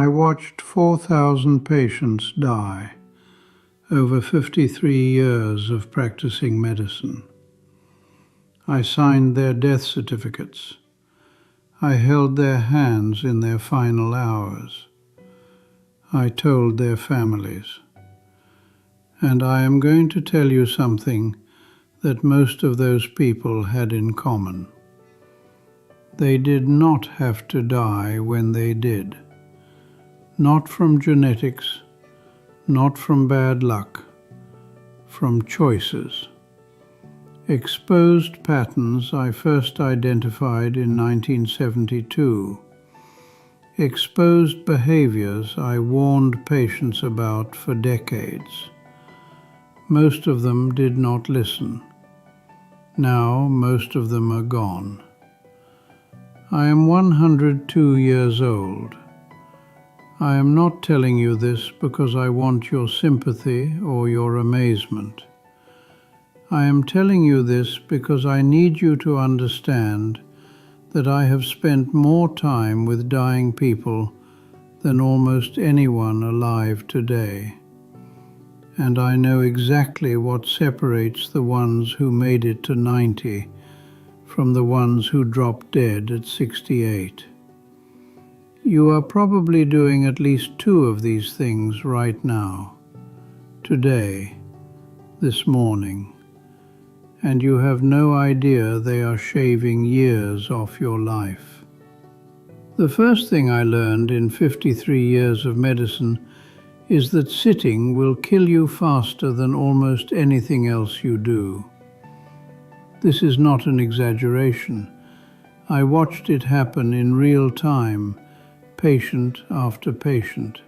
I watched 4,000 patients die over 53 years of practicing medicine. I signed their death certificates. I held their hands in their final hours. I told their families. And I am going to tell you something that most of those people had in common. They did not have to die when they did. Not from genetics, not from bad luck, from choices. Exposed patterns I first identified in 1972. Exposed behaviors I warned patients about for decades. Most of them did not listen. Now most of them are gone. I am 102 years old. I am not telling you this because I want your sympathy or your amazement. I am telling you this because I need you to understand that I have spent more time with dying people than almost anyone alive today. And I know exactly what separates the ones who made it to 90 from the ones who dropped dead at 68. You are probably doing at least 2 of these things right now, today, this morning, and you have no idea they are shaving years off your life. The first thing I learned in 53 years of medicine is that sitting will kill you faster than almost anything else you do. This is not an exaggeration. I watched it happen in real time, patient after patient.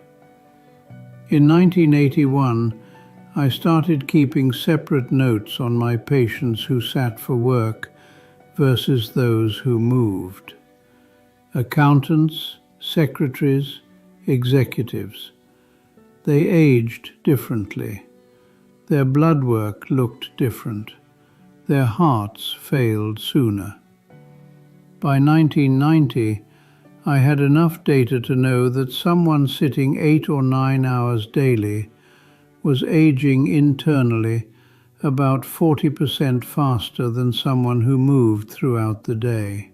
In 1981, I started keeping separate notes on my patients who sat for work versus those who moved. Accountants, secretaries, executives. They aged differently. Their blood work looked different. Their hearts failed sooner. By 1990, I had enough data to know that someone sitting 8 or 9 hours daily was aging internally about 40% faster than someone who moved throughout the day.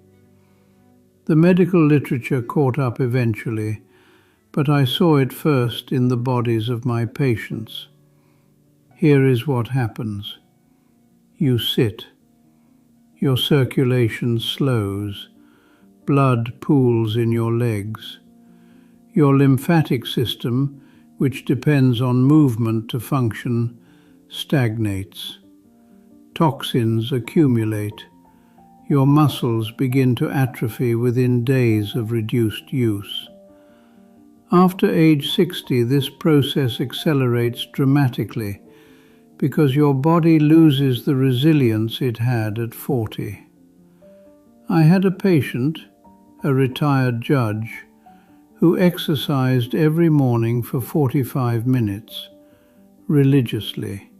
The medical literature caught up eventually, but I saw it first in the bodies of my patients. Here is what happens. You sit. Your circulation slows. Blood pools in your legs. Your lymphatic system, which depends on movement to function, stagnates. Toxins accumulate. Your muscles begin to atrophy within days of reduced use. After age 60, this process accelerates dramatically because your body loses the resilience it had at 40. I had a patient, a retired judge, who exercised every morning for 45 minutes, religiously.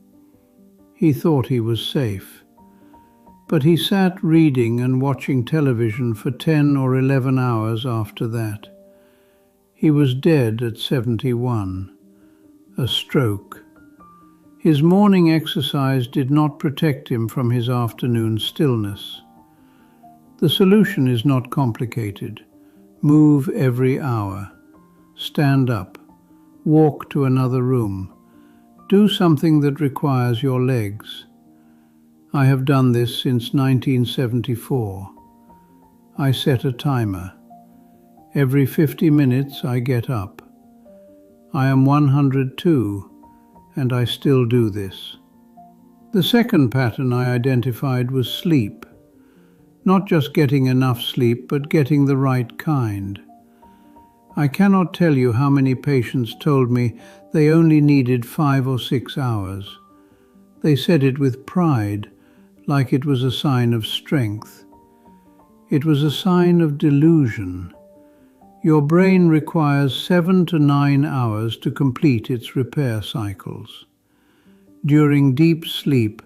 He thought he was safe, but he sat reading and watching television for 10 or 11 hours after that. He was dead at 71, a stroke. His morning exercise did not protect him from his afternoon stillness. The solution is not complicated. Move every hour. Stand up. Walk to another room. Do something that requires your legs. I have done this since 1974. I set a timer. Every 50 minutes I get up. I am 102, and I still do this. The second pattern I identified was sleep. Not just getting enough sleep, but getting the right kind. I cannot tell you how many patients told me they only needed 5 or 6 hours. They said it with pride, like it was a sign of strength. It was a sign of delusion. Your brain requires 7 to 9 hours to complete its repair cycles. During deep sleep,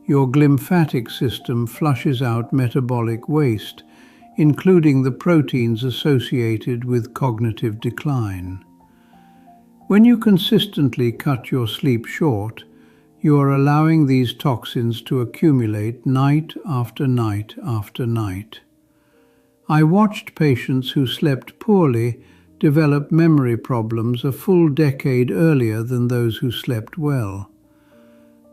your glymphatic system flushes out metabolic waste including the proteins associated with cognitive decline. When you consistently cut your sleep short, you are allowing these toxins to accumulate night after night after night. I watched patients who slept poorly develop memory problems a full decade earlier than those who slept well.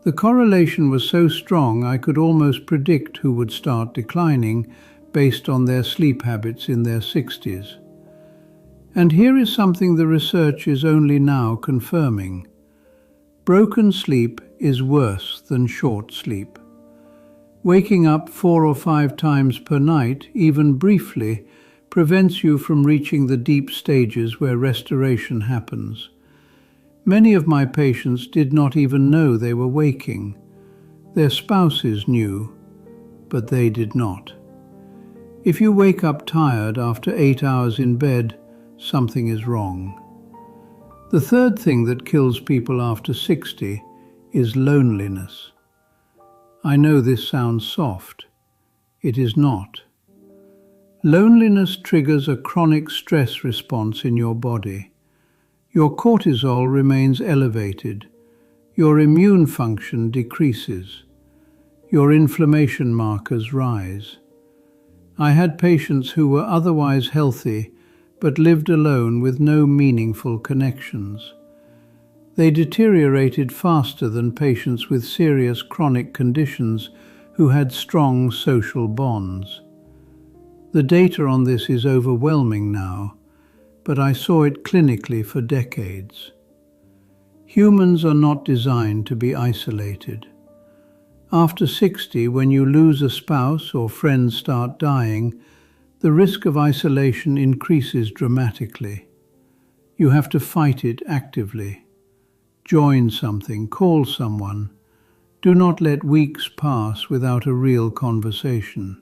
The correlation was so strong I could almost predict who would start declining based on their sleep habits in their 60s. And here is something the research is only now confirming. Broken sleep is worse than short sleep. Waking up 4 or 5 times per night, even briefly, prevents you from reaching the deep stages where restoration happens. Many of my patients did not even know they were waking. Their spouses knew, but they did not. If you wake up tired after 8 hours in bed, something is wrong. The third thing that kills people after 60 is loneliness. I know this sounds soft. It is not. Loneliness triggers a chronic stress response in your body. Your cortisol remains elevated. Your immune function decreases. Your inflammation markers rise. I had patients who were otherwise healthy but lived alone with no meaningful connections. They deteriorated faster than patients with serious chronic conditions who had strong social bonds. The data on this is overwhelming now, but I saw it clinically for decades. Humans are not designed to be isolated. After 60, when you lose a spouse or friends start dying, the risk of isolation increases dramatically. You have to fight it actively. Join something, call someone. Do not let weeks pass without a real conversation.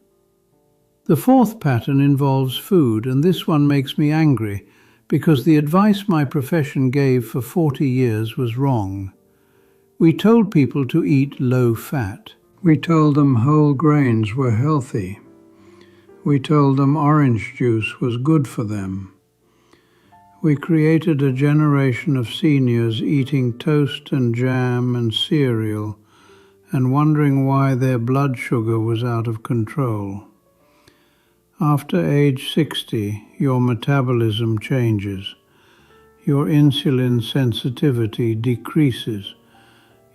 The fourth pattern involves food, and this one makes me angry because the advice my profession gave for 40 years was wrong. We told people to eat low fat. We told them whole grains were healthy. We told them orange juice was good for them. We created a generation of seniors eating toast and jam and cereal and wondering why their blood sugar was out of control. After age 60, your metabolism changes. Your insulin sensitivity decreases.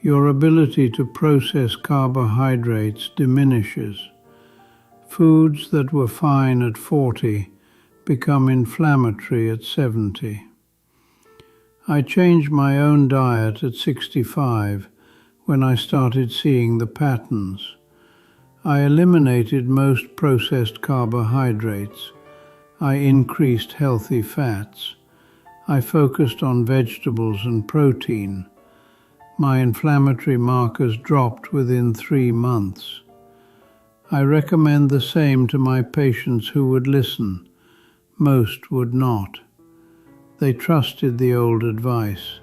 Your ability to process carbohydrates diminishes. Foods that were fine at 40 become inflammatory at 70. I changed my own diet at 65 when I started seeing the patterns. I eliminated most processed carbohydrates. I increased healthy fats. I focused on vegetables and protein. My inflammatory markers dropped within 3 months. I recommend the same to my patients who would listen. Most would not. They trusted the old advice.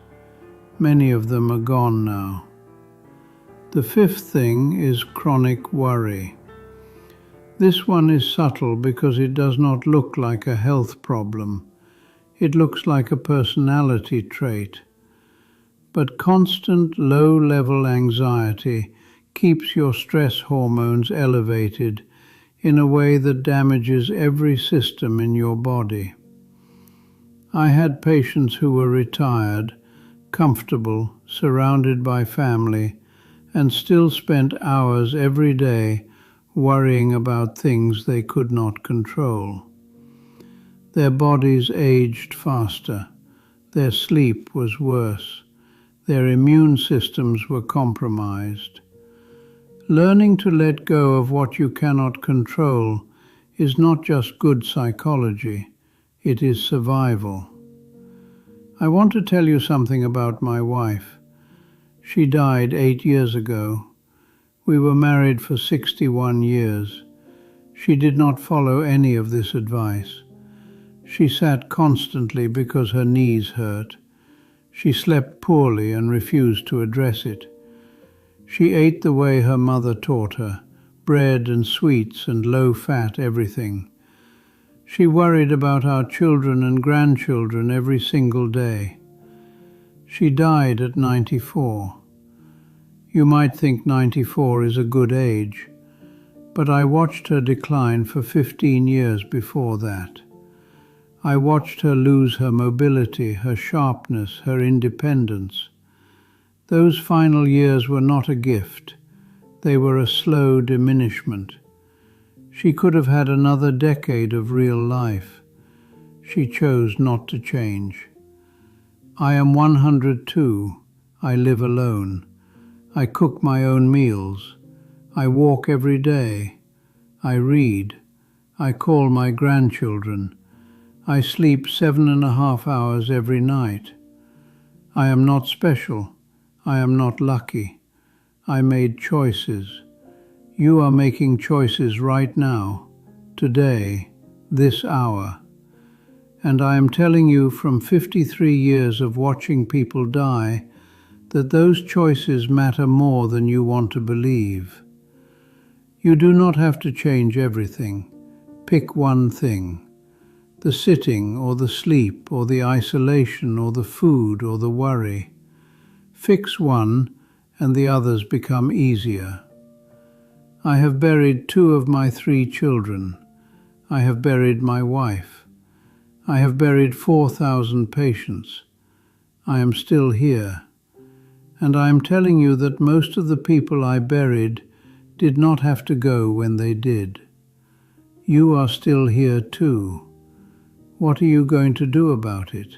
Many of them are gone now. The fifth thing is chronic worry. This one is subtle because it does not look like a health problem. It looks like a personality trait. But constant low-level anxiety keeps your stress hormones elevated in a way that damages every system in your body. I had patients who were retired, comfortable, surrounded by family, and still spent hours every day worrying about things they could not control. Their bodies aged faster. Their sleep was worse. Their immune systems were compromised. Learning to let go of what you cannot control is not just good psychology, it is survival. I want to tell you something about my wife. She died 8 years ago. We were married for 61 years. She did not follow any of this advice. She sat constantly because her knees hurt. She slept poorly and refused to address it. She ate the way her mother taught her, bread and sweets and low-fat everything. She worried about our children and grandchildren every single day. She died at 94. You might think 94 is a good age, but I watched her decline for 15 years before that. I watched her lose her mobility, her sharpness, her independence. Those final years were not a gift. They were a slow diminishment. She could have had another decade of real life. She chose not to change. I am 102. I live alone. I cook my own meals. I walk every day. I read. I call my grandchildren. I sleep 7.5 hours every night. I am not special. I am not lucky. I made choices. You are making choices right now, today, this hour. And I am telling you from 53 years of watching people die that those choices matter more than you want to believe. You do not have to change everything. Pick one thing. The sitting or the sleep or the isolation or the food or the worry. Fix one and the others become easier. I have buried 2 of my 3 children. I have buried my wife. I have buried 4,000 patients. I am still here. And I am telling you that most of the people I buried did not have to go when they did. You are still here too. What are you going to do about it?